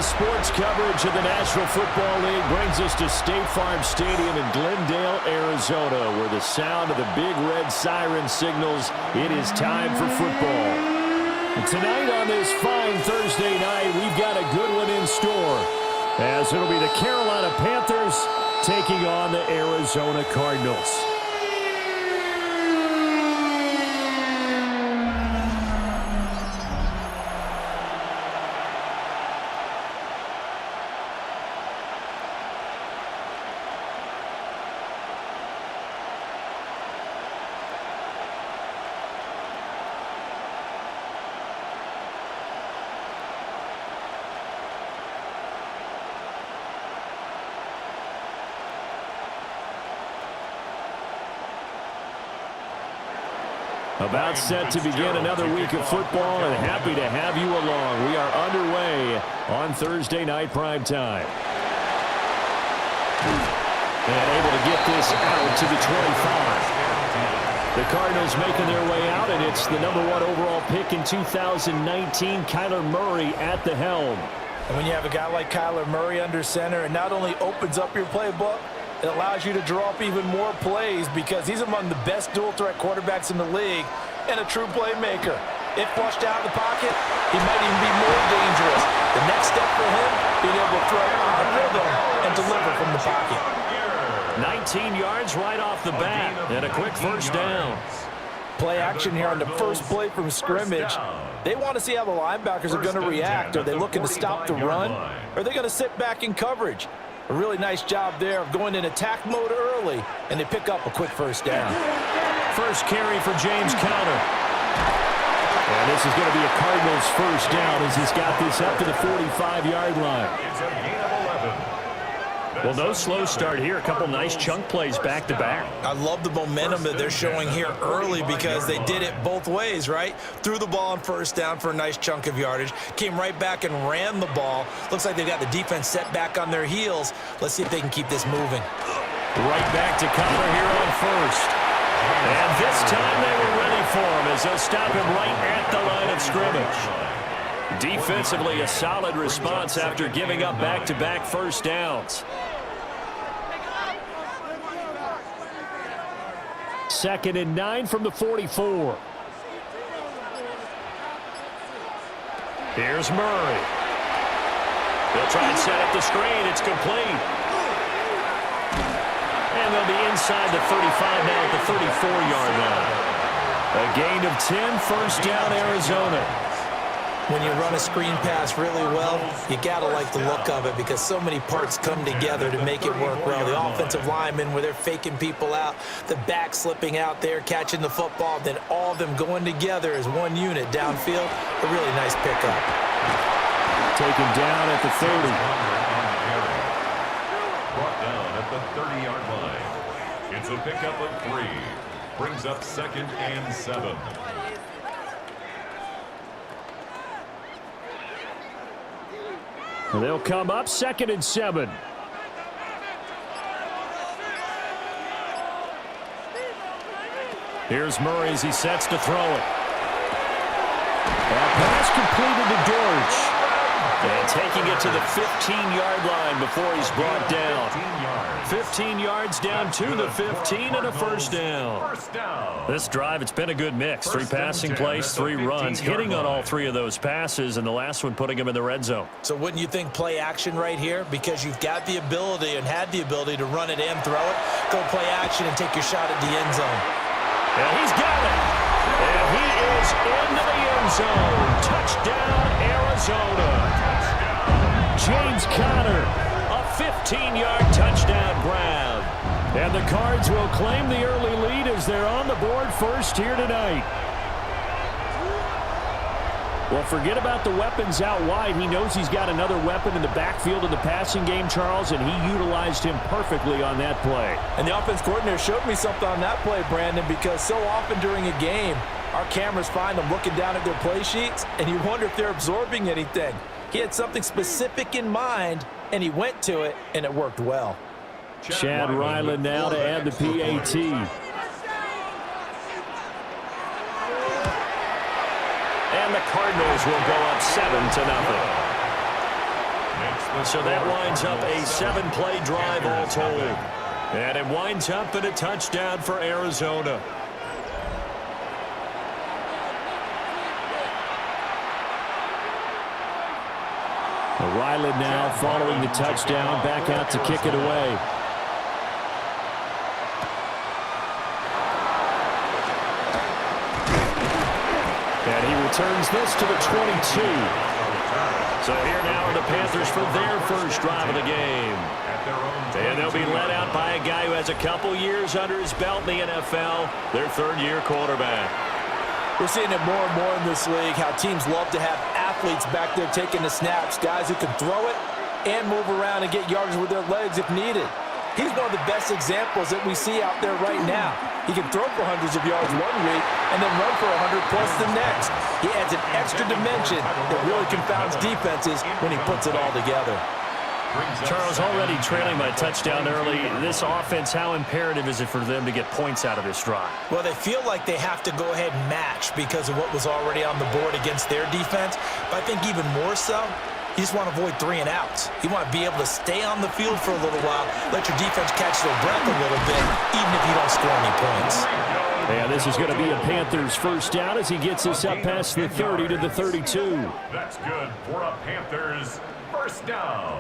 Sports coverage of the National Football League brings us to State Farm Stadium in Glendale, Arizona, where the sound of the big red siren signals it is time for football. And tonight on this fine Thursday night, we've got a good one in store, as it'll be the Carolina Panthers taking on the Arizona Cardinals. About set to begin another week of football, and happy to have you along. We are underway on Thursday night primetime. And able to get this out to the 25. The Cardinals making their way out, and it's the #1 overall pick in 2019, Kyler Murray at the helm. And when you have a guy like Kyler Murray under center, it not only opens up your playbook, it allows you to draw up even more plays because he's among the best dual-threat quarterbacks in the league and a true playmaker. If flushed out of the pocket, he might even be more dangerous. The next step for him, being able to throw on rhythm and deliver from the pocket. 19 yards right off the bat and a quick first down. Play action here on the first play from scrimmage. They want to see how the linebackers are going to react. Are they looking to stop the run? Or are they going to sit back in coverage? A really nice job there of going in attack mode early, and they pick up a quick first down. First carry for James Conner. And this is going to be a Cardinals first down as he's got this up to the 45-yard line. It's a gain of 11. Well, no slow start here. A couple nice chunk plays back-to-back. I love the momentum that they're showing here early because they did it both ways, right? Threw the ball on first down for a nice chunk of yardage, came right back and ran the ball. Looks like they've got the defense set back on their heels. Let's see if they can keep this moving. Right back to Conner here on first. And this time they were ready for him as they'll stop him right at the line of scrimmage. Defensively, a solid response after giving up back-to-back first downs. Second and 9 from the 44. Here's Murray. They'll try and set up the screen. It's complete. And they'll be inside the 35 now at the 34-yard line. A gain of 10, first down, Arizona. When you run a screen pass really well, you got to like the look of it because so many parts come together to make it work well. The offensive linemen, where they're faking people out, the back slipping out there, catching the football, then all of them going together as one unit downfield. A really nice pickup. Taken down at the 30. Brought down at the 30-yard line. It's a pickup of 3. Brings up 2nd and 7. They'll come up 2nd and 7. Here's Murray as he sets to throw it. Pass completed to Dortch. And taking it to the 15-yard line before he's brought down. 15 yards down to the 15 and a first down. This drive, it's been a good mix. 3 passing plays, 3 runs, hitting on all 3 of those passes, and the last one putting him in the red zone. So wouldn't you think play action right here? Because you've got the ability and had the ability to run it and throw it. Go play action and take your shot at the end zone. And he's got it. And he is into the end zone. Touchdown, Arizona. James Conner, a 15-yard touchdown grab. And the Cards will claim the early lead as they're on the board first here tonight. Well, forget about the weapons out wide. He knows he's got another weapon in the backfield of the passing game, Charles, and he utilized him perfectly on that play. And the offense coordinator showed me something on that play, Brandon, because so often during a game, our cameras find them looking down at their play sheets, and you wonder if they're absorbing anything. He had something specific in mind, and he went to it, and it worked well. Chad Ryland now to add the PAT. And the Cardinals will go up 7-0. So that winds up a 7-play drive all told. And it winds up in a touchdown for Arizona. Riley now following the touchdown, back out to kick it away. And he returns this to the 22. So here now are the Panthers for their first drive of the game. And they'll be led out by a guy who has a couple years under his belt in the NFL, their third-year quarterback. We're seeing it more and more in this league, how teams love to have athletes back there taking the snaps, guys who can throw it and move around and get yards with their legs if needed. He's one of the best examples that we see out there right now. He can throw for hundreds of yards one week and then run for 100-plus the next. He adds an extra dimension that really confounds defenses when he puts it all together. Charles, already trailing by touchdown early. This offense, how imperative is it for them to get points out of this drive? Well, they feel like they have to go ahead and match because of what was already on the board against their defense. But I think even more so, you just want to avoid 3 and outs. You want to be able to stay on the field for a little while, let your defense catch their breath a little bit, even if you don't score any points. Yeah, this is going to be a Panthers first down as he gets us up past the 30 to the 32. That's good for a Panthers first down.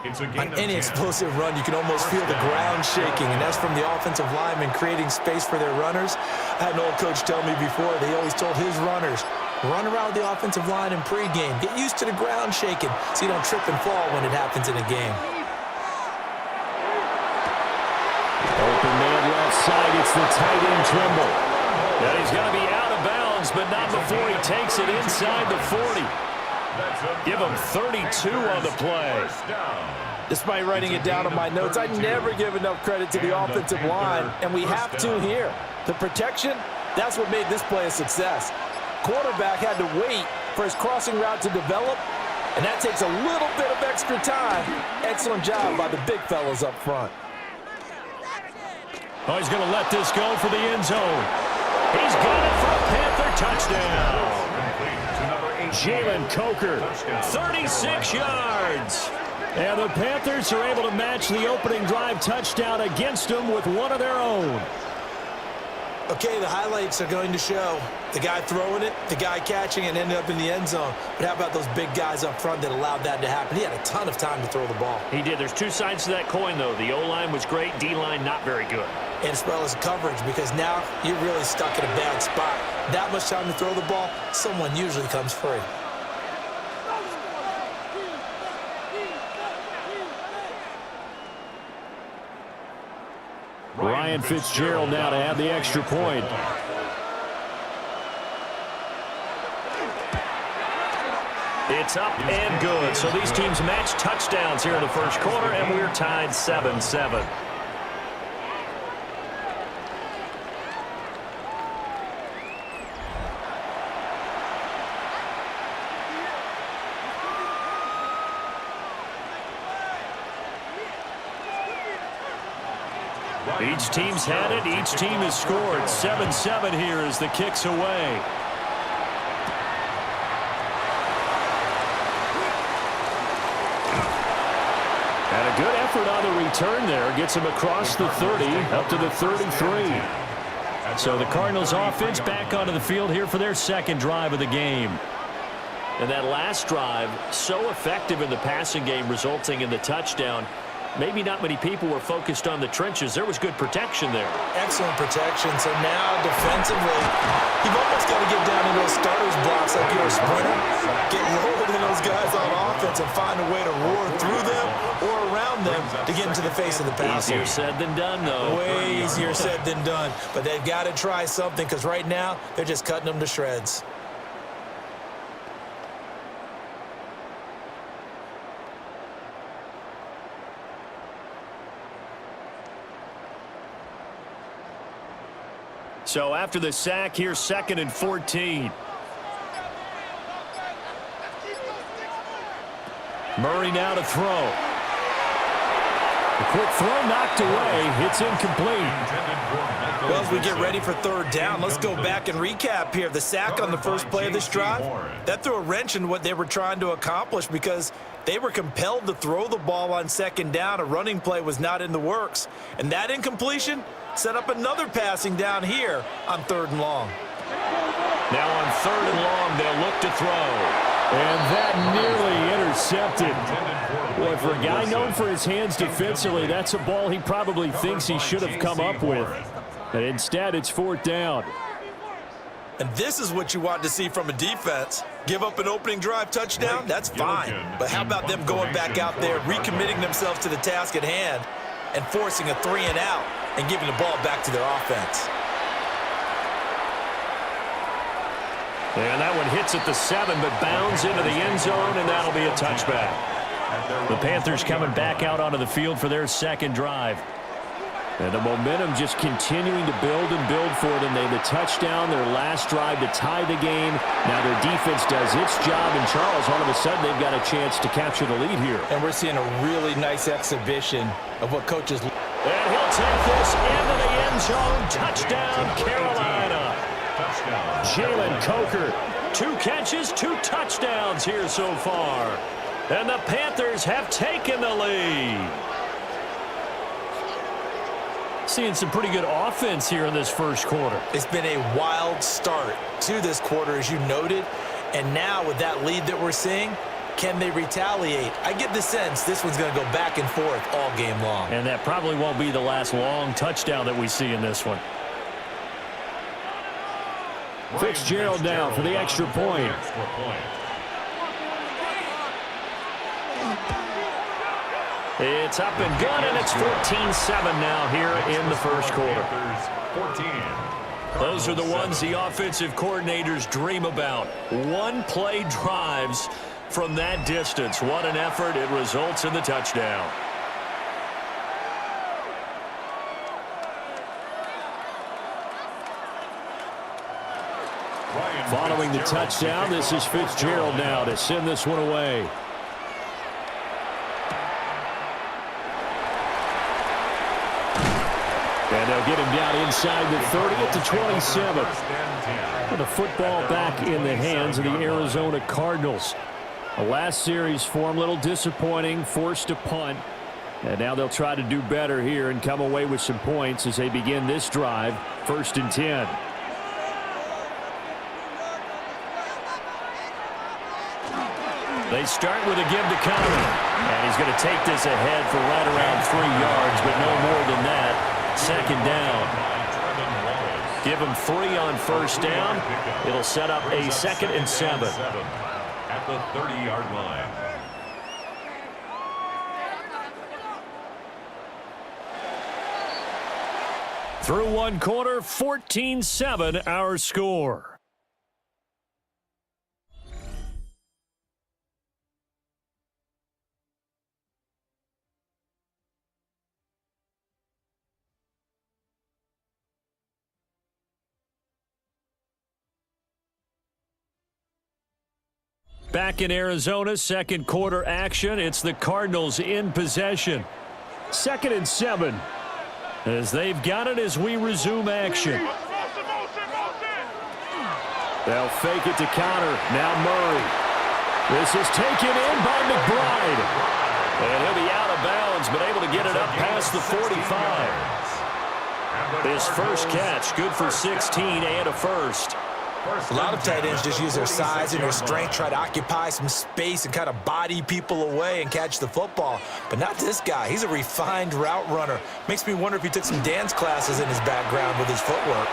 On any explosive run, you can almost feel the ground shaking, and that's from the offensive linemen creating space for their runners. I had an old coach tell me before, they always told his runners, run around the offensive line in pregame. Get used to the ground shaking so you don't trip and fall when it happens in a game. Open man left side, it's the tight end Trimble. Now he's going to be out of bounds, but not before he takes it inside the 40. Give him 32 on the play. Despite writing it down on my notes, I never give enough credit to the offensive line, and we have to here. The protection, that's what made this play a success. Quarterback had to wait for his crossing route to develop, and that takes a little bit of extra time. Excellent job by the big fellas up front. Oh, he's going to let this go for the end zone. He's got it for a Panther touchdown. Jalen Coker, 36 yards. And the Panthers are able to match the opening drive touchdown against them with one of their own. Okay, the highlights are going to show the guy throwing it, the guy catching it, and ended up in the end zone. But how about those big guys up front that allowed that to happen? He had a ton of time to throw the ball. He did. There's two sides to that coin, though. The O-line was great, D-line not very good. And as well as coverage, because now you're really stuck in a bad spot. That much time to throw the ball, someone usually comes free. Ryan Fitzgerald now to add the extra point. It's up and good. So these teams match touchdowns here in the first quarter, and we're tied 7-7. Each team's had it. Each team has scored. 7-7 here as the kick's away. And a good effort on the return there. Gets him across the 30 up to the 33. So the Cardinals offense back onto the field here for their second drive of the game. And that last drive, so effective in the passing game, resulting in the touchdown. Maybe not many people were focused on the trenches. There was good protection there. Excellent protection. So now defensively, you've almost got to get down into those starters blocks like you're a sprinter. Get lower than those guys on offense and find a way to roar through them or around them to get into the face of the passer. Easier said than done, though. Way easier said than done. But they've got to try something because right now they're just cutting them to shreds. So after the sack, here's 2nd and 14. Murray now to throw. The quick throw knocked away. It's incomplete. Well, as we get ready for third down, let's go back and recap here. The sack on the first play of this drive, that threw a wrench in what they were trying to accomplish because they were compelled to throw the ball on second down. A running play was not in the works. And that incompletion set up another passing down here on third and long. Now on third and long, they'll look to throw. And that nearly intercepted. Boy, for a guy known for his hands defensively, that's a ball he probably thinks he should have come up with. And instead, it's fourth down. And this is what you want to see from a defense. Give up an opening drive touchdown, that's fine. But how about them going back out there, recommitting themselves to the task at hand, and forcing a 3-and-out and giving the ball back to their offense. And that one hits at the 7, but bounds into the end zone, and that'll be a touchback. The Panthers coming back out onto the field for their second drive. And the momentum just continuing to build and build for them. They had the touchdown, their last drive to tie the game. Now their defense does its job, and Charles, all of a sudden, they've got a chance to capture the lead here. And we're seeing a really nice exhibition of what coaches... And he'll take this into the end zone. Touchdown, Carolina. Jalen Coker, 2 catches, 2 touchdowns here so far. And the Panthers have taken the lead. Seeing some pretty good offense here in this first quarter. It's been a wild start to this quarter, as you noted. And now with that lead that we're seeing, can they retaliate? I get the sense this one's going to go back and forth all game long. And that probably won't be the last long touchdown that we see in this one. Fitzgerald now for the extra point. It's up and good, and it's 14-7 now here in the first quarter. Those are the ones the offensive coordinators dream about. One-play drives from that distance. What an effort. It results in the touchdown. Following the touchdown, this is Fitzgerald now to send this one away. And they'll get him down inside the 30 at the 27. With the football back in the hands of the Arizona Cardinals. The last series for him, a little disappointing, forced a punt. And now they'll try to do better here and come away with some points as they begin this drive, 1st and 10. They start with a give to Conner. And he's going to take this ahead for right around 3 yards, but no more than that. Second down. Give him 3 on first down. It'll set up a 2nd and 7. At the 30-yard line. Through one quarter, 14-7 our score. Back in Arizona, second quarter action. It's the Cardinals in possession. 2nd and 7. As they've got it as we resume action. They'll fake it to Conner. Now Murray. This is taken in by McBride. And he'll be out of bounds, but able to get it up past the 45. His first catch, good for 16 and a first. A lot of tight ends just use their size and their strength, try to occupy some space and kind of body people away and catch the football. But not this guy. He's a refined route runner. Makes me wonder if he took some dance classes in his background with his footwork.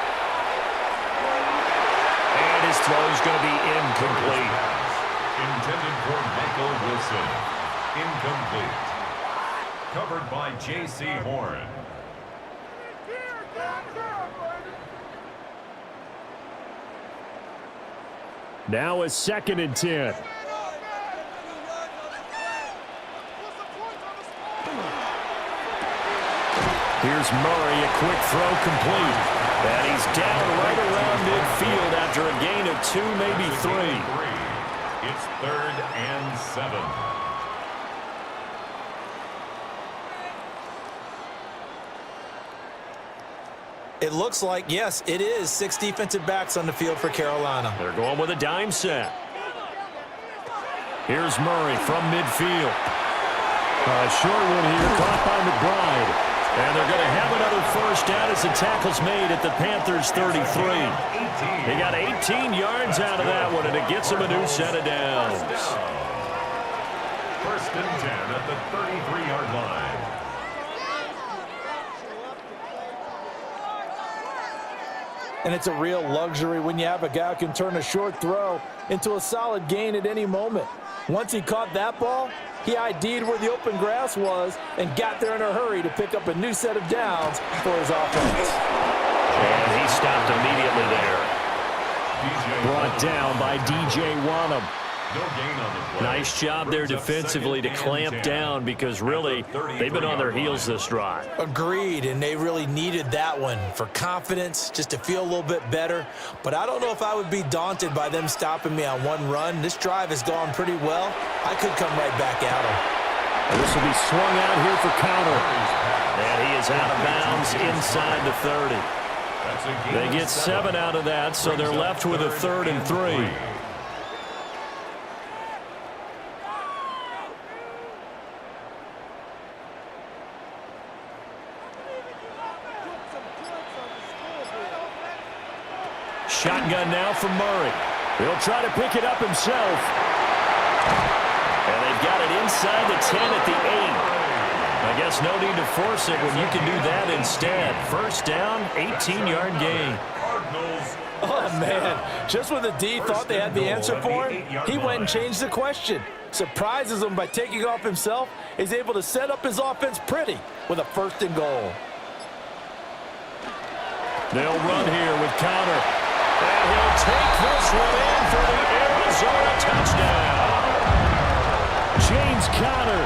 And his throw is going to be incomplete. Intended for Michael Wilson. Incomplete. Covered by J.C. Horn. Now a 2nd and 10. Here's Murray, a quick throw complete. And he's down right around midfield after a gain of 2, maybe 3. It's 3rd and 7. It looks like, yes, it is 6 defensive backs on the field for Carolina. They're going with a dime set. Here's Murray from midfield. A short one here, caught by McBride. And they're going to have another first down as the tackle's made at the Panthers' 33. They got 18 yards out of that one, and it gets them a new set of downs. First and 10 at the 33-yard line. And it's a real luxury when you have a guy who can turn a short throw into a solid gain at any moment. Once he caught that ball, he ID'd where the open grass was and got there in a hurry to pick up a new set of downs for his offense. And he stopped immediately there. Brought down by DJ Wanham. No gain on the play. Nice job there defensively to clamp down, because really they've been on their heels this drive. Agreed, and they really needed that one for confidence, just to feel a little bit better. But I don't know if I would be daunted by them stopping me on one run. This drive has gone pretty well. I could come right back at them. And this will be swung out here for counter. And he is out of bounds inside the 30. They get 7 out of that, so they're left with a 3rd and 3. Shotgun now from Murray. He'll try to pick it up himself. And they've got it inside the 10 at the 8. I guess no need to force it when you can do that instead. First down, 18-yard gain. Oh, man. Just when the D thought they had the answer for him, he went and changed the question. Surprises him by taking off himself. He's able to set up his offense pretty with a 1st and goal. They'll run here with counter. And he'll take this one in for the Arizona touchdown. James Conner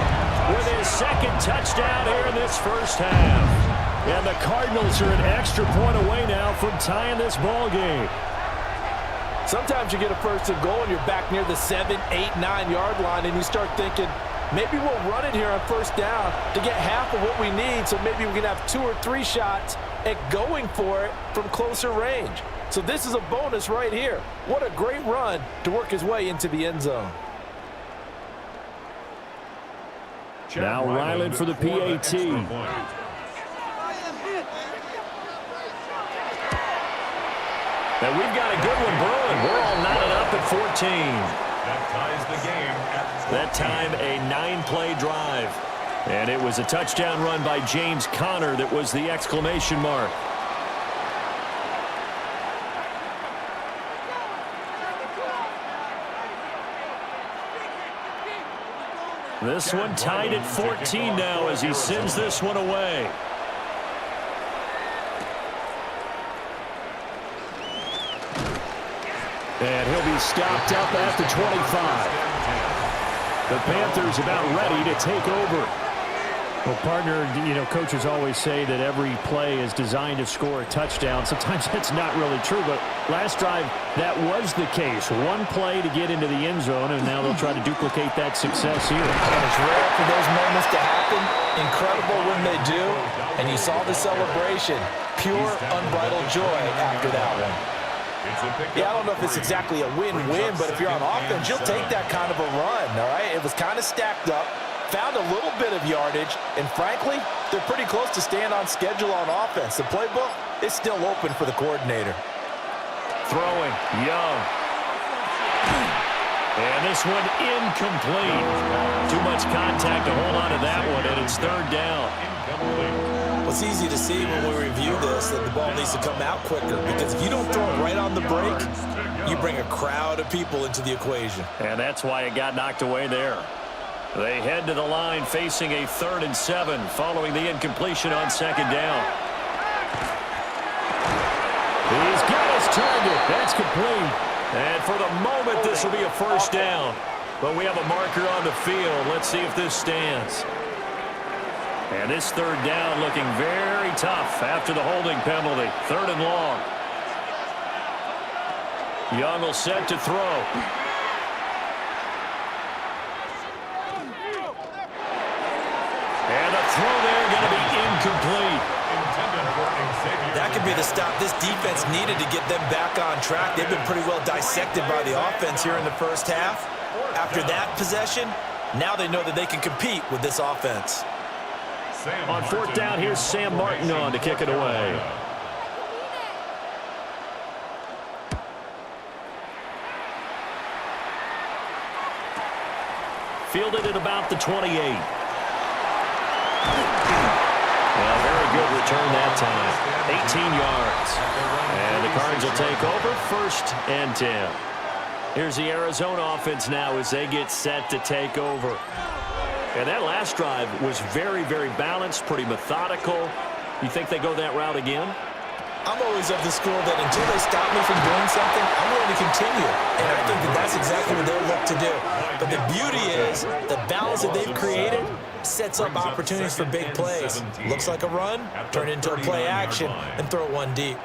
with his 2nd touchdown here in this first half. And the Cardinals are an extra point away now from tying this ball game. Sometimes you get a 1st and goal and you're back near the 7, 8, 9-yard line, and you start thinking, maybe we'll run it here on 1st down to get half of what we need, so maybe we can have 2 or 3 shots at going for it from closer range. So this is a bonus right here. What a great run to work his way into the end zone. Now Ryland for the PAT. And we've got a good one brewing. We're all knotted up at 14. That ties the game. That time a 9-play drive. And it was a touchdown run by James Conner that was the exclamation mark. This one tied at 14 now as he sends this one away. And he'll be stopped up at the 25. The Panthers about ready to take over. Well, partner, you know, coaches always say that every play is designed to score a touchdown. Sometimes that's not really true, but last drive, that was the case. One play to get into the end zone, and now they'll try to duplicate that success here. And it's rare for those moments to happen. Incredible when they do. And you saw the celebration. Pure, unbridled joy after that one. Yeah, I don't know if it's exactly a win-win, but if you're on offense, you'll take that kind of a run, all right? It was kind of stacked up, found a little bit of yardage, and frankly, they're pretty close to staying on schedule on offense. The playbook is still open for the coordinator. Throwing, Young. And this one incomplete. Too much contact to hold on to that one, and it's 3rd down. Well, it's easy to see when we review this that the ball needs to come out quicker, because if you don't throw it right on the break, you bring a crowd of people into the equation. And that's why it got knocked away there. They head to the line facing a 3rd and 7 following the incompletion on 2nd down. He's got his target. That's complete. And for the moment, this will be a 1st down. But we have a marker on the field. Let's see if this stands. And this 3rd down looking very tough after the holding penalty. 3rd and long. Young will set to throw. And the throw there going to be incomplete. Intended for Xavier That could be the stop this defense needed to get them back on track. They've been pretty well dissected by the offense here in the first half. After that possession, now they know that they can compete with this offense. On fourth down, here's Sam Martin on to kick it away. Fielded at about the 28. Well, very good return that time. 18 yards. And the Cards will take over, 1st and 10. Here's the Arizona offense now as they get set to take over. And that last drive was very, very balanced, pretty methodical. You think they go that route again? I'm always of the school that until they stop me from doing something, I'm going to continue. And I think that that's exactly what they'll look to do. But the beauty is the balance that they've created sets up opportunities for big plays. Looks like a run, turn into a play action, and throw one deep.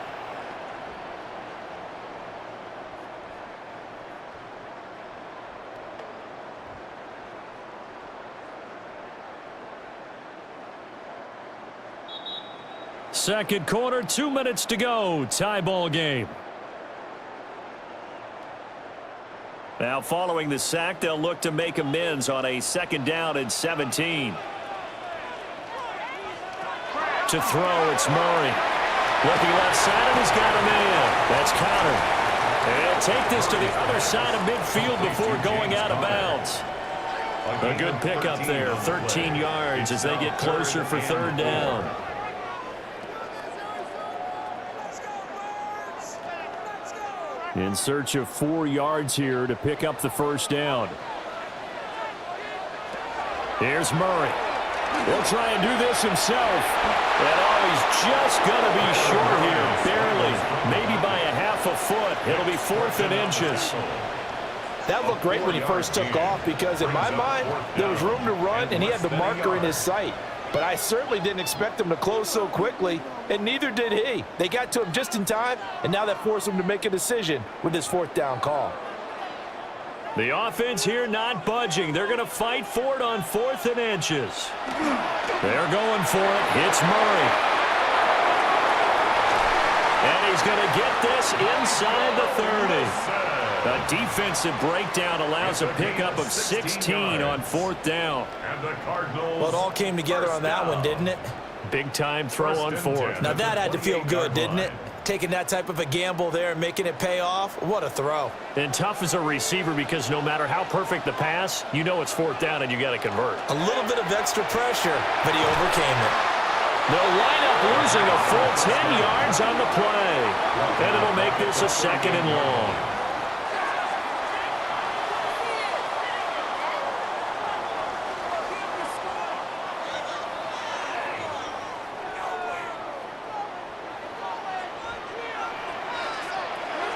Second quarter, 2 minutes to go. Tie ball game. Now following the sack, they'll look to make amends on a 2nd down and 17. To throw, it's Murray. Looking left side, and he's got him in. That's countered. They'll take this to the other side of midfield before going out of bounds. A good pickup there, 13 yards as they get closer for 3rd down. In search of 4 yards here to pick up the 1st down. Here's Murray. He'll try and do this himself. And he's just going to be short here, barely. Maybe by a half a foot. It'll be 4th and inches. That looked great when he first took off because in my mind, there was room to run and he had the marker in his sight. But I certainly didn't expect him to close so quickly, and neither did he. They got to him just in time, and now that forced him to make a decision with his 4th down call. The offense here not budging. They're going to fight for it on 4th and inches. They're going for it. It's Murray. And he's going to get this inside the 30. A defensive breakdown allows a pickup of 16 on 4th down. Well, it all came together on that one, didn't it? Big-time throw on 4th. Now that had to feel good, didn't it? Taking that type of a gamble there and making it pay off. What a throw. And tough as a receiver because no matter how perfect the pass, you know it's 4th down and you got to convert. A little bit of extra pressure, but he overcame it. They'll line up losing a full 10 yards on the play. And it'll make this a 2nd and long.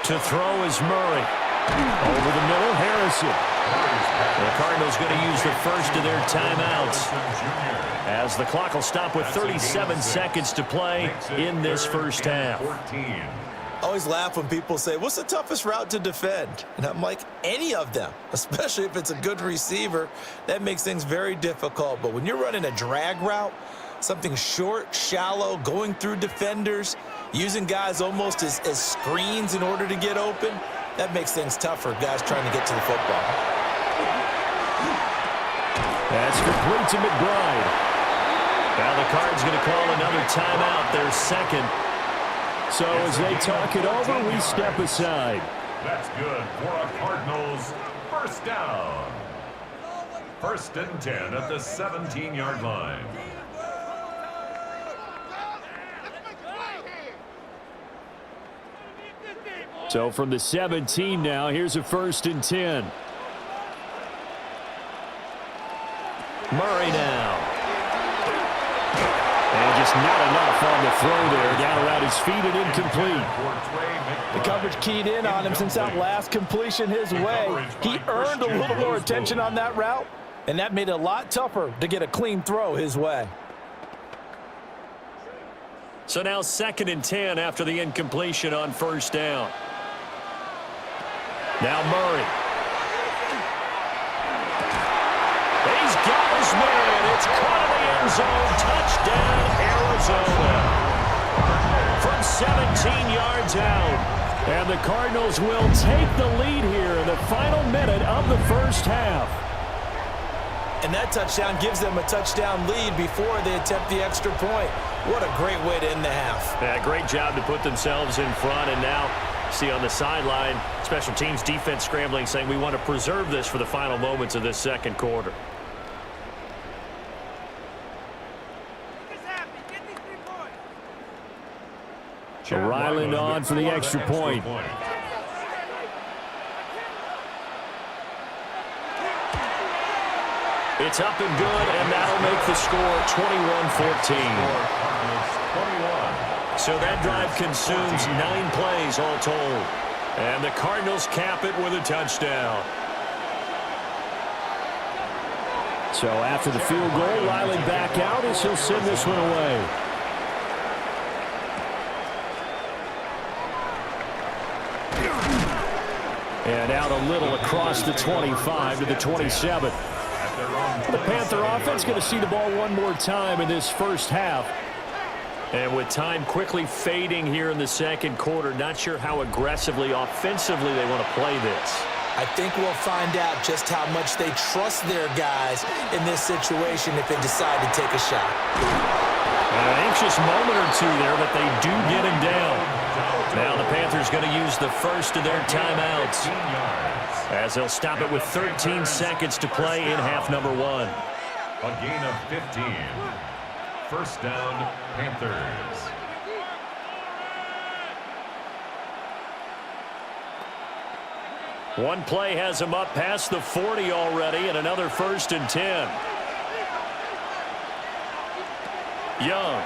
To throw is Murray. Over the middle, Harrison. The Cardinals going to use the first of their timeouts as the clock will stop with 37 seconds to play in this first half. I always laugh when people say, what's the toughest route to defend? And I'm like, any of them, especially if it's a good receiver. That makes things very difficult. But when you're running a drag route, something short, shallow, going through defenders, using guys almost as screens in order to get open, that makes things tougher, guys trying to get to the football. That's complete to McBride. Now the Cards going to call another timeout, their 2nd. So as they talk it over, we step aside. That's good for a Cardinals 1st down. 1st and 10 at the 17-yard line. So from the 17 now, here's a 1st and 10. Murray now. And just not enough on the throw there. Down around his feet and incomplete. The coverage keyed in on him since that last completion his way. He earned a little more attention on that route, and that made it a lot tougher to get a clean throw his way. So now 2nd and 10 after the incompletion on 1st down. Now Murray. He's got his man. It's caught in the end zone. Touchdown, Arizona. For from 17 yards out. And the Cardinals will take the lead here in the final minute of the first half. And that touchdown gives them a touchdown lead before they attempt the extra point. What a great way to end the half. Yeah, great job to put themselves in front. And now, see on the sideline, special teams defense scrambling, saying we want to preserve this for the final moments of this second quarter. Ryland on for the extra point. It's up and good, and that'll make the score 21-14. So that drive consumes 9 plays all told. And the Cardinals cap it with a touchdown. So after the field goal, Ryland back out as he'll send this one away. And out a little across the 25 to the 27. The Panther offense going to see the ball one more time in this first half. And with time quickly fading here in the second quarter, not sure how aggressively, offensively they want to play this. I think we'll find out just how much they trust their guys in this situation if they decide to take a shot. An anxious moment or two there, but they do get him down. Now the Panthers going to use the first of their timeouts, as they'll stop it with 13 seconds to play in half number 1. A gain of 15. First down, Panthers. One play has him up past the 40 already, and another 1st and 10. Young.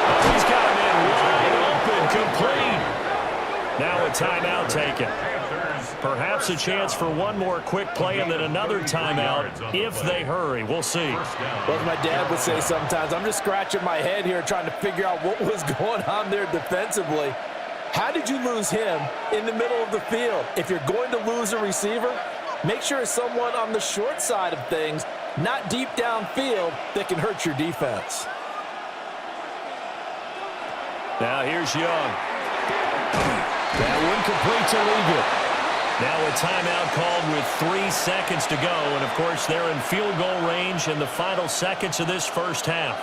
Oh, he's got him in wide open, complete. Now a timeout taken. Perhaps a chance for one more quick play and then another timeout if they hurry. We'll see. Well, as my dad would say sometimes, I'm just scratching my head here trying to figure out what was going on there defensively. How did you lose him in the middle of the field? If you're going to lose a receiver, make sure it's someone on the short side of things, not deep downfield, that can hurt your defense. Now here's Young. That one complete to Liga. Now a timeout called with 3 seconds to go. And, of course, they're in field goal range in the final seconds of this first half.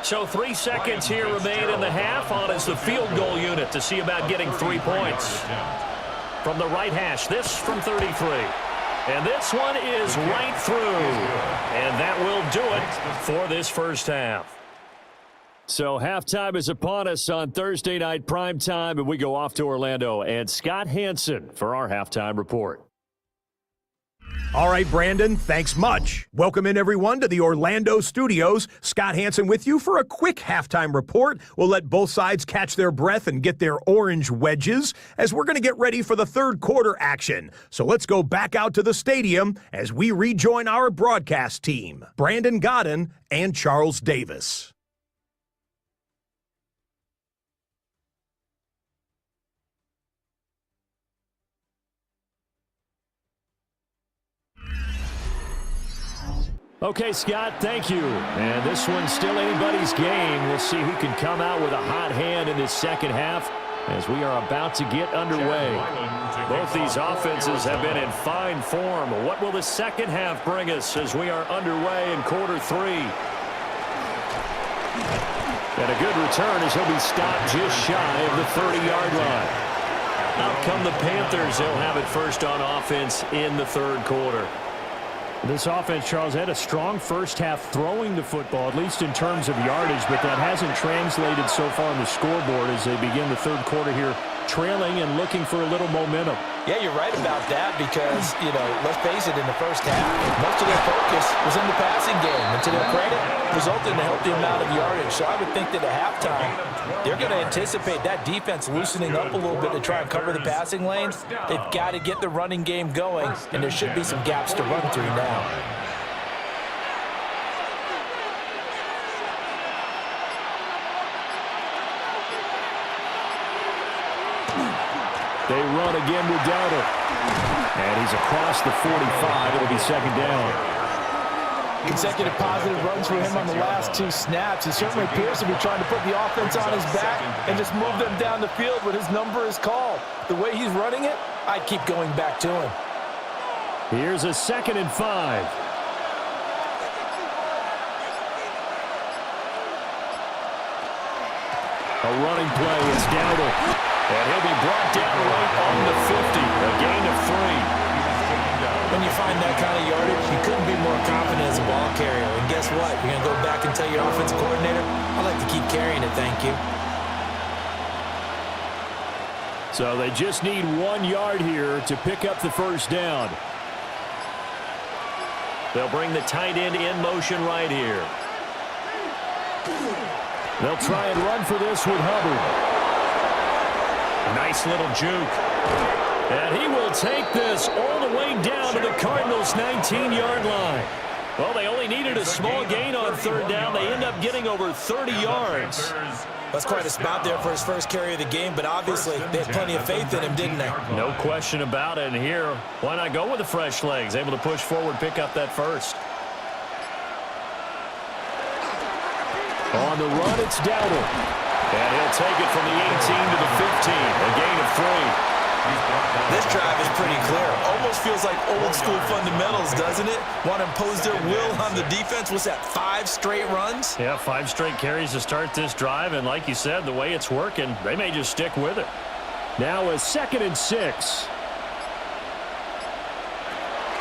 So 3 seconds here remain in the half on as the field goal unit to see about getting 3 points. From the right hash, this from 33. And this one is right through. And that will do it for this first half. So halftime is upon us on Thursday night primetime, and we go off to Orlando. And Scott Hansen for our halftime report. All right, Brandon, thanks much. Welcome in, everyone, to the Orlando studios. Scott Hansen with you for a quick halftime report. We'll let both sides catch their breath and get their orange wedges as we're going to get ready for the third quarter action. So let's go back out to the stadium as we rejoin our broadcast team, Brandon Godden and Charles Davis. Okay, Scott, thank you. And this one's still anybody's game. We'll see who can come out with a hot hand in this second half as we are about to get underway. Both these offenses have been in fine form. What will the second half bring us as we are underway in quarter 3? And a good return as he'll be stopped just shy of the 30-yard line. Out come the Panthers. They'll have it first on offense in the third quarter. This offense, Charles, had a strong first half throwing the football, at least in terms of yardage, but that hasn't translated so far on the scoreboard as they begin the third quarter here, trailing and looking for a little momentum. Yeah, you're right about that because, let's face it, in the first half, most of their focus was in the passing game. And to their credit, resulted in a healthy amount of yardage. So I would think that at halftime, they're going to anticipate that defense loosening up a little bit to try and cover the passing lanes. They've got to get the running game going, and there should be some gaps to run through now. They run again with Dowdle. And he's across the 45. It'll be second down. Consecutive positive runs for him on the last 2 snaps. He certainly appears to be trying to put the offense on his back and just move them down the field when his number is called. The way he's running it, I'd keep going back to him. Here's a 2nd and 5. A running play is Dowdle. And he'll be brought down right on the 50. A gain of 3. When you find that kind of yardage, you couldn't be more confident as a ball carrier. And guess what? You're going to go back and tell your offensive coordinator, I'd like to keep carrying it, thank you. So they just need 1 yard here to pick up the first down. They'll bring the tight end in motion right here. They'll try and run for this with Hubbard. Nice little juke. And he will take this all the way down to the Cardinals' 19-yard line. Well, they only needed a small gain on 3rd down. They end up getting over 30 yards. That's quite a spot there for his first carry of the game, but obviously they had plenty of faith in him, didn't they? No question about it. And here, why not go with the fresh legs? Able to push forward, pick up that first. On the run, it's Dowdle. And he'll take it from the 18 to the 15. A gain of 3. This drive is pretty clear. Almost feels like old school fundamentals, doesn't it? Want to impose their will on the defense. What's that, 5 straight runs? Yeah, 5 straight carries to start this drive. And like you said, the way it's working, they may just stick with it. Now a 2nd and 6.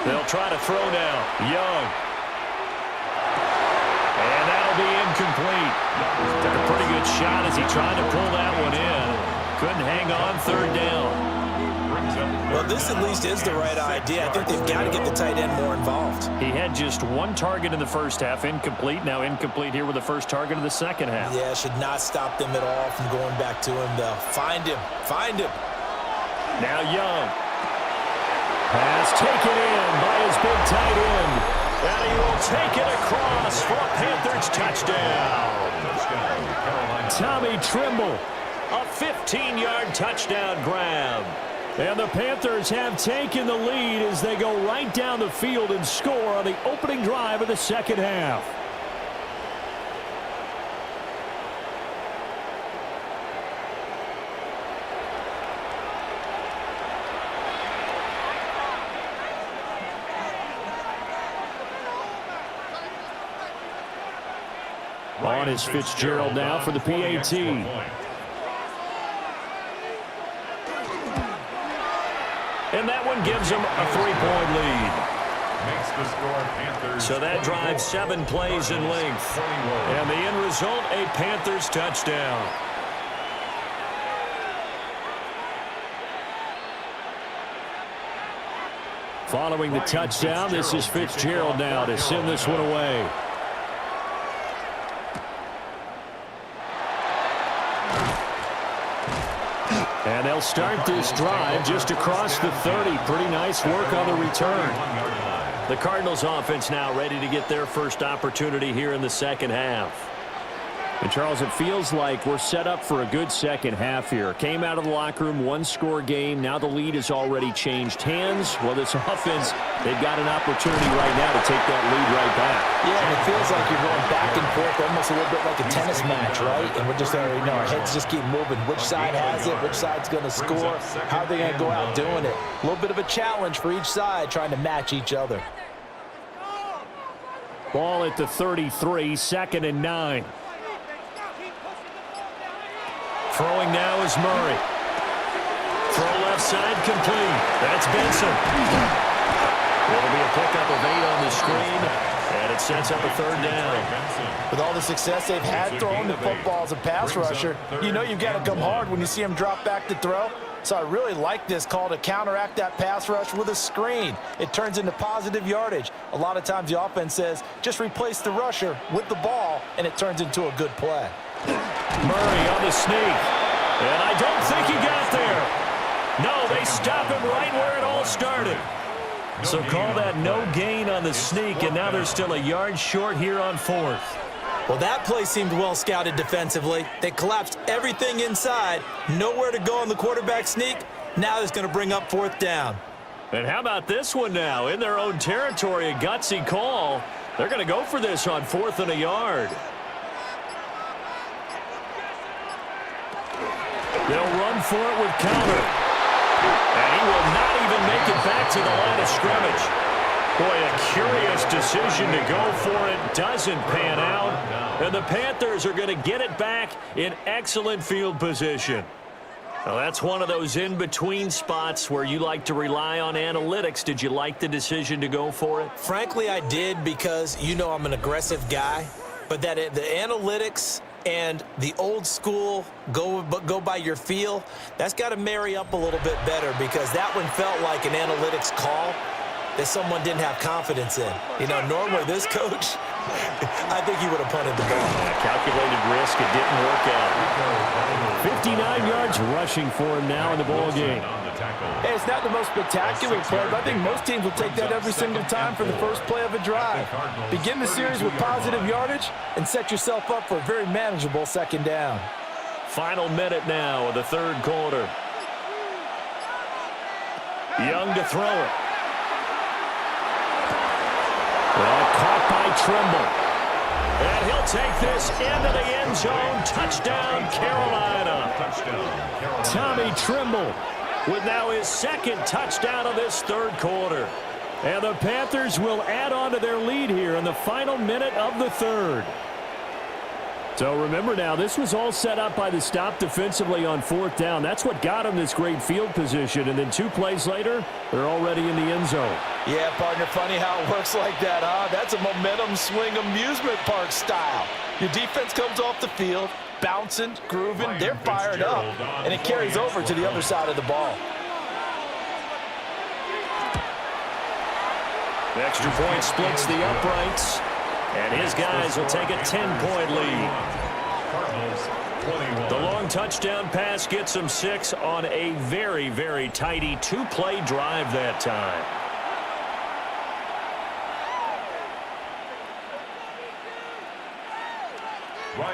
They'll try to throw now. Young. And that'll be incomplete. Took a pretty good shot as he tried to pull that one in. Couldn't hang on 3rd down. Well, this at least is the right idea. I think they've got to get the tight end more involved. He had just 1 target in the first half, incomplete. Now incomplete here with the first target of the second half. Yeah, should not stop them at all from going back to him, though. Find him. Find him. Now Young. Pass taken in by his big tight end. And he will take it across for a Panthers touchdown. Tommy Trimble. A 15-yard touchdown grab. And the Panthers have taken the lead as they go right down the field and score on the opening drive of the second half. On is Fitzgerald now for the PAT. And that one gives them a 3-point lead. Makes the score Panthers. So that drives 7 plays in length. And the end result, a Panthers touchdown. Following the touchdown, this is Fitzgerald now to send this one away. And they'll start this drive just across the 30. Pretty nice work on the return. The Cardinals offense now ready to get their first opportunity here in the second half. And, Charles, it feels like we're set up for a good second half here. Came out of the locker room, 1-score game. Now the lead has already changed hands. Well, this offense, they've got an opportunity right now to take that lead right back. Yeah, and it feels like you're going back and forth almost a little bit like a tennis match, right? And we're just already know our heads just keep moving. Which side has it? Which side's going to score? How are they going to go out doing it? A little bit of a challenge for each side trying to match each other. Ball at the 33, 2nd and 9. Throwing now is Murray. Throw left side complete. That's Benson. It'll be a pickup of 8 on the screen, and it sets up a 3rd down. With all the success they've had throwing the football as a pass rusher, you know you've got to come hard when you see him drop back to throw. So I really like this call to counteract that pass rush with a screen. It turns into positive yardage. A lot of times the offense says, just replace the rusher with the ball, and it turns into a good play. Murray on the sneak. And I don't think he got there. No, they stop him right where it all started. So call that no gain on the sneak, and now they're still a yard short here on 4th. Well, that play seemed well scouted defensively. They collapsed everything inside, nowhere to go on the quarterback sneak, Now it's going to bring up 4th down. And how about this one now? In their own territory, a gutsy call. They're going to go for this on 4th and a yard. They'll run for it with counter. And he will not even make it back to the line of scrimmage. Boy, a curious decision to go for it. Doesn't pan out. And the Panthers are going to get it back in excellent field position. Well, that's one of those in-between spots where you like to rely on analytics. Did you like the decision to go for it? Frankly, I did, because you know I'm an aggressive guy. But the analytics and the old school go by your feel, that's got to marry up a little bit better, because that one felt like an analytics call that someone didn't have confidence in. You know, normally this coach, I think he would have punted the ball. Calculated risk, it didn't work out. 59 yards rushing for him now in the ball game. Hey, it's not the most spectacular play, but I think most teams will take that every single time for the first play of a drive. Begin the series with positive yardage and set yourself up for a very manageable 2nd down. Final minute now of the 3rd quarter. Young to throw it. Well, caught by Trimble. And he'll take this into the end zone. Touchdown, Carolina. Tommy Trimble with now his 2nd touchdown of this 3rd quarter. And the Panthers will add on to their lead here in the final minute of the 3rd. So remember now, this was all set up by the stop defensively on 4th down. That's what got them this great field position. And then 2 plays later, they're already in the end zone. Yeah, partner, funny how it works like that, huh? That's a momentum swing amusement park style. Your defense comes off the field, bouncing, grooving, they're fired up, and it carries over to the other side of the ball. The extra point splits the uprights, and his guys will take a 10-point lead. The long touchdown pass gets them 6 on a very, very tidy 2-play drive that time.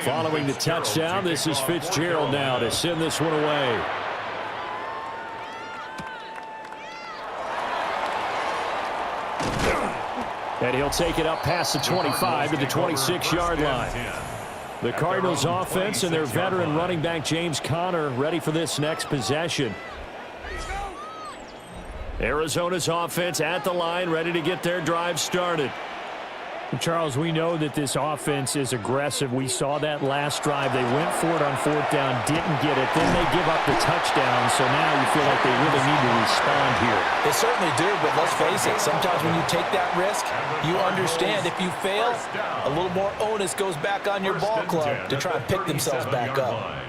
Following the touchdown, this is Fitzgerald now to send this one away. And he'll take it up past the 25 to the 26-yard line. The Cardinals offense and their veteran running back James Conner ready for this next possession. Arizona's offense at the line, ready to get their drive started. Charles, we know that this offense is aggressive. We saw that last drive. They went for it on 4th down, didn't get it. Then they give up the touchdown, so now you feel like they really need to respond here. They certainly do, but let's face it, sometimes when you take that risk, you understand if you fail, a little more onus goes back on your ball club to try and pick themselves back up.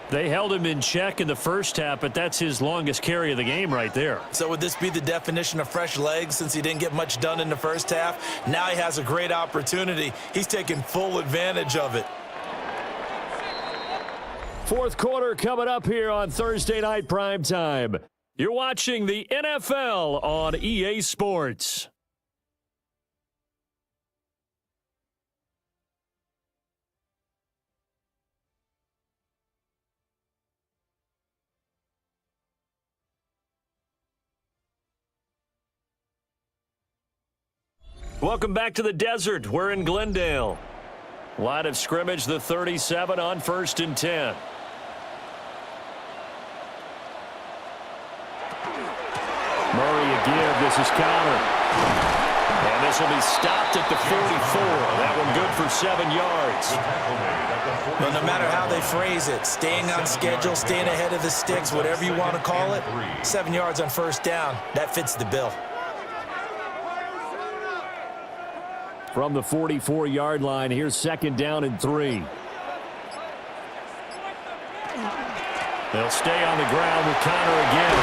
They held him in check in the first half, but that's his longest carry of the game right there. So would this be the definition of fresh legs since he didn't get much done in the first half? Now he has a great opportunity. He's taking full advantage of it. 4th quarter coming up here on Thursday Night Primetime. You're watching the NFL on EA Sports. Welcome back to the desert. We're in Glendale. Line of scrimmage, the 37 on 1st and 10. Murray a give. This is Conner. And this will be stopped at the 44. That one good for 7 yards. Well, no matter how they phrase it, staying on schedule, staying ahead of the sticks, whatever you want to call it, 7 yards on 1st down, that fits the bill. From the 44-yard line, here's 2nd down and 3. They'll stay on the ground with Conner again.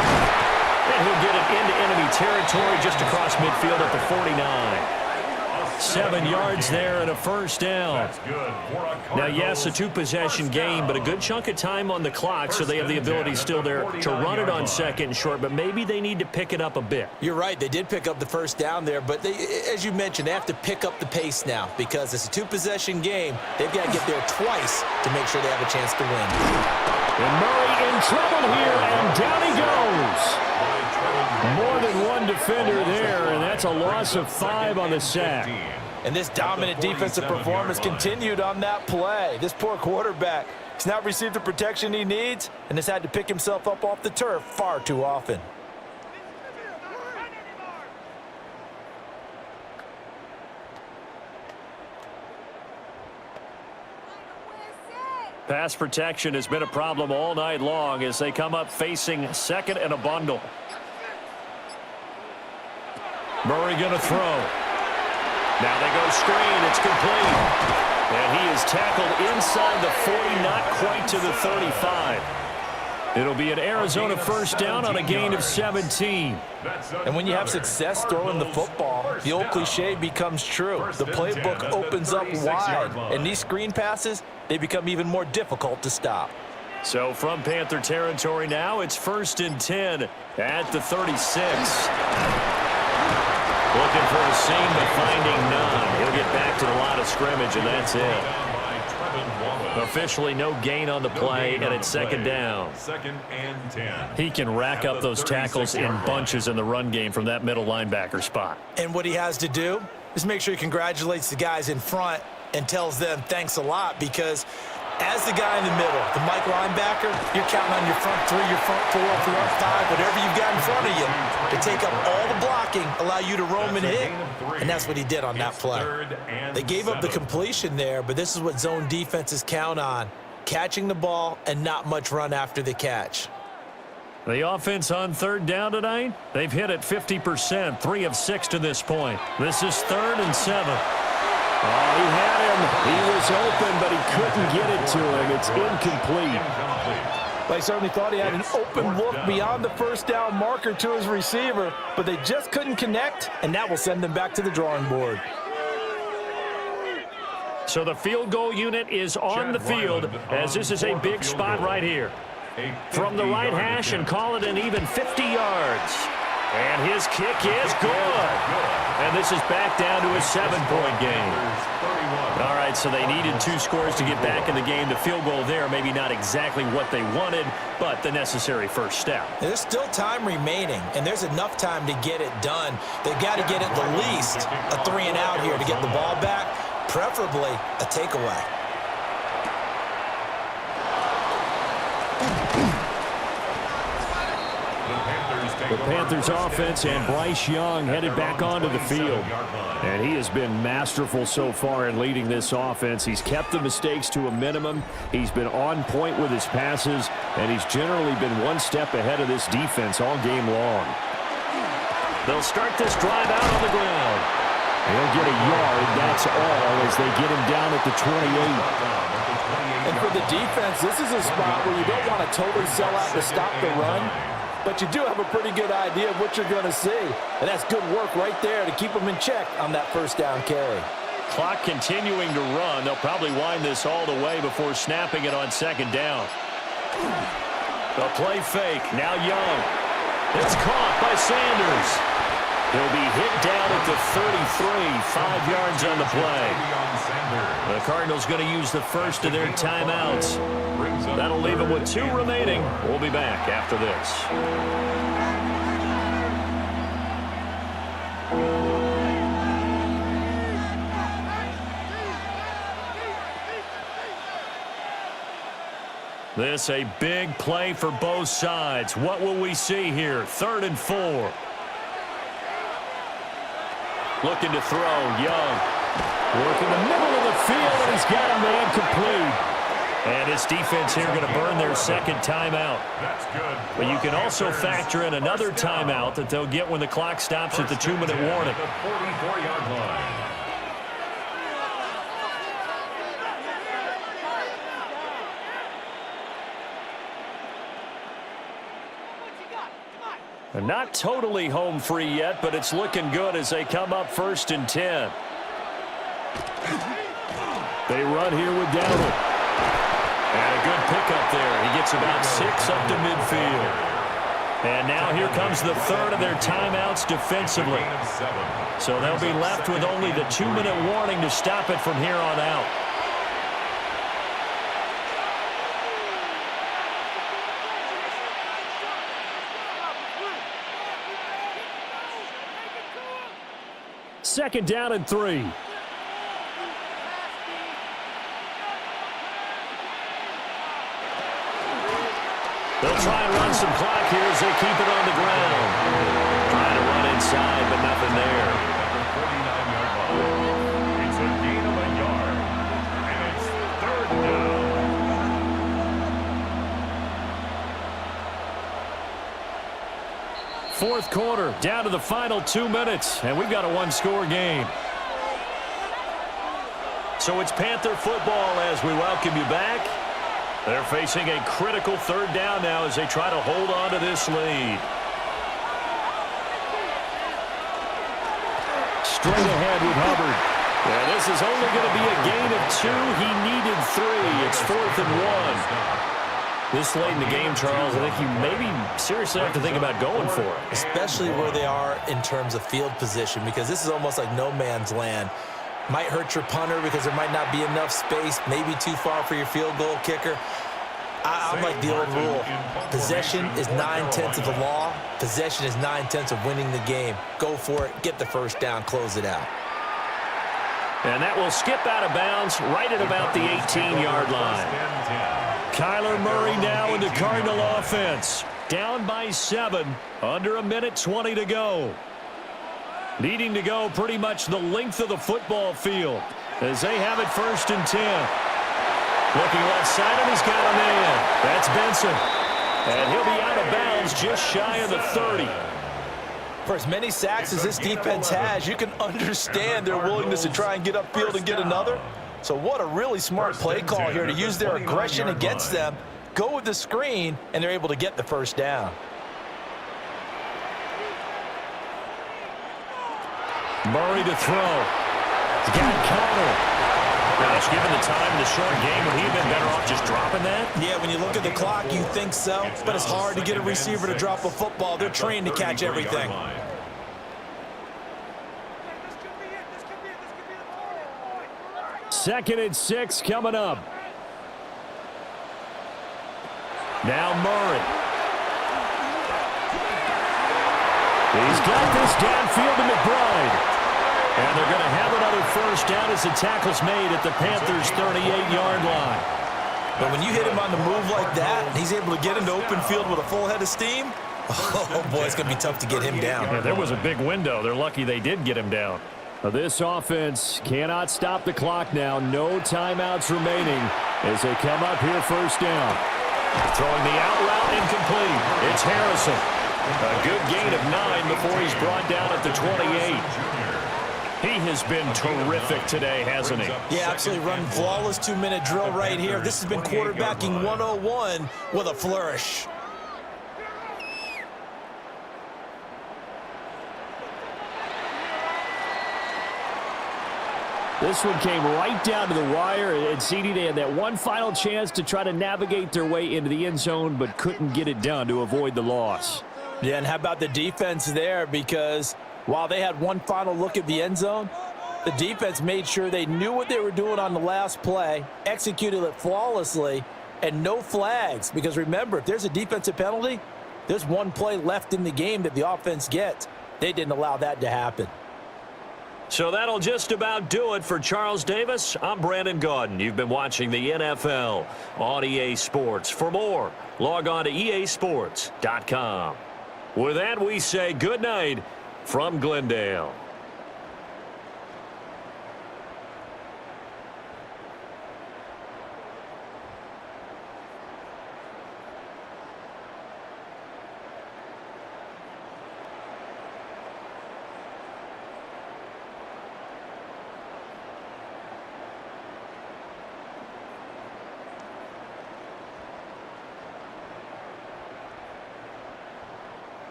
And he'll get it into enemy territory just across midfield at the 49. 7 yards there and a first down. That's good for a Now, yes, a Cardinals two-possession first game, down. but a good chunk of time on the clock, so they have the ability still there to run it on second and short, but maybe they need to pick it up a bit. You're right. They did pick up the first down there, but as you mentioned, they have to pick up the pace now because it's a two-possession game. They've got to get there twice to make sure they have a chance to win. And Murray in trouble here, and down he goes. More than one defender there, and that's a loss of 5 on the sack. And this dominant defensive performance continued on that play. This poor quarterback has not received the protection he needs and has had to pick himself up off the turf far too often. Pass protection has been a problem all night long as they come up facing second and a bundle. Murray going to throw. Now they go screen. It's complete. And he is tackled inside the 40, not quite to the 35. It'll be an Arizona first down on a gain of 17. And when you have success throwing the football, the old cliche becomes true. The playbook opens up wide, and these screen passes, they become even more difficult to stop. So from Panther territory now, it's 1st and 10 at the 36. Looking for a seam, but finding none. He'll get back to the line of scrimmage, and that's it. Officially no gain on the play, and it's second down. 2nd and 10. He can rack up those tackles in bunches in the run game from that middle linebacker spot. And what he has to do is make sure he congratulates the guys in front and tells them thanks a lot, because as the guy in the middle, the Mike linebacker, you're counting on your front 3, your front 4, front 5, whatever you've got in front of you to take up all the blocking, allow you to roam and hit. And that's what he did on that play. They gave up the completion there, but this is what zone defenses count on: catching the ball and not much run after the catch. The offense on 3rd down tonight, they've hit it 50%, 3 of 6 to this point. This is 3rd and 7. Oh, he had him. He was open, but he couldn't get it to him. It's incomplete. They certainly thought he had an open look beyond the first down marker to his receiver, but they just couldn't connect, and that will send them back to the drawing board. So the field goal unit is on the field, as this is a big spot right here. From the right hash, and call it an even 50 yards. And his kick is good. And this is back down to a 7-point game. All right, so they needed 2 scores to get back in the game. The field goal there, maybe not exactly what they wanted, but the necessary first step. There's still time remaining, and there's enough time to get it done. They've got to get at the least a 3 and out here to get the ball back, preferably a takeaway. The Panthers offense and Bryce Young headed back onto the field. And he has been masterful so far in leading this offense. He's kept the mistakes to a minimum. He's been on point with his passes, and he's generally been one step ahead of this defense all game long. They'll start this drive out on the ground. He'll get a yard, that's all, as they get him down at the 28. And for the defense, this is a spot where you don't want to totally sell out to stop the run, but you do have a pretty good idea of what you're going to see. And that's good work right there to keep them in check on that first down carry. Clock continuing to run. They'll probably wind this all the way before snapping it on 2nd down. The play fake. Now Young. It's caught by Sanders. He'll be hit down at the 33. 5 yards on the play. The Cardinals going to use the first of their timeouts. That'll leave them with 2 remaining. We'll be back after this. This a big play for both sides. What will we see here? 3rd and 4. Looking to throw. Young. Working the middle of the field, and he's got a man complete. And his defense here going to burn their 2nd timeout. That's good. But you can also factor in another timeout that they'll get when the clock stops at the 2-minute warning. The 44-yard line. Not totally home free yet, but it's looking good as they come up 1st and 10. They run here with Dowdle. And a good pickup there. He gets about 6 up to midfield. And now here comes the third of their timeouts defensively. So they'll be left with only the 2-minute warning to stop it from here on out. Second down and 3. They'll try and run some clock here as they keep it on the ground. Trying to run inside, but nothing there. At the 49-yard line. It's a gain of a yard. And it's third down. Fourth quarter, down to the final 2 minutes, and we've got a one-score game. So it's Panther football as we welcome you back. They're facing a critical third down now as they try to hold on to this lead. Straight ahead with Hubbard. Yeah, this is only going to be a gain of 2. He needed 3. It's 4th and 1. This late in the game, Charles, I think you maybe seriously have to think about going for it. Especially where they are in terms of field position, because this is almost like no man's land. Might hurt your punter because there might not be enough space, maybe too far for your field goal kicker. I'm like the old rule. Possession is 9/10 of the law. Possession is 9/10 of winning the game. Go for it. Get the first down. Close it out. And that will skip out of bounds right at about the 18-yard line. Kyler Murray now in the Cardinal offense. Down by 7. Under a minute 20 to go. Needing to go pretty much the length of the football field as they have it 1st and 10. Looking left side, and he's got a man. That's Benson. And he'll be out of bounds just shy of the 30. For as many sacks as this defense has, you can understand their willingness to try and get upfield and get another. So what a really smart play call here to use their aggression against them, go with the screen, and they're able to get the first down. Murray to throw. He's got Connor. Gosh, given the time in the short game, would he have been better off just dropping that? Yeah, when you look at the clock, you think so. But it's hard to get a receiver to drop a football. They're trained to catch everything. 2nd and 6 coming up. Now Murray. He's got this downfield to McBride. And they're going to have another first down as the tackle's made at the Panthers' 38-yard line. But when you hit him on the move like that, and he's able to get into open field with a full head of steam, oh, boy, it's going to be tough to get him down. Yeah, there was a big window. They're lucky they did get him down. This offense cannot stop the clock now. No timeouts remaining as they come up here 1st down. Throwing the out route incomplete. It's Harrison. A good gain of 9 before he's brought down at the 28. He has been terrific today, hasn't he? Yeah, absolutely. Running flawless 2-minute drill right here. This has been quarterbacking 101 with a flourish. This one came right down to the wire, and CD, they had that one final chance to try to navigate their way into the end zone, but couldn't get it done to avoid the loss. Yeah, and how about the defense there? Because while they had one final look at the end zone, the defense made sure they knew what they were doing on the last play, executed it flawlessly, and no flags. Because remember, if there's a defensive penalty, there's one play left in the game that the offense gets. They didn't allow that to happen. So that'll just about do it for Charles Davis. I'm Brandon Gaudin. You've been watching the NFL on EA Sports. For more, log on to easports.com. With that, we say good night from Glendale.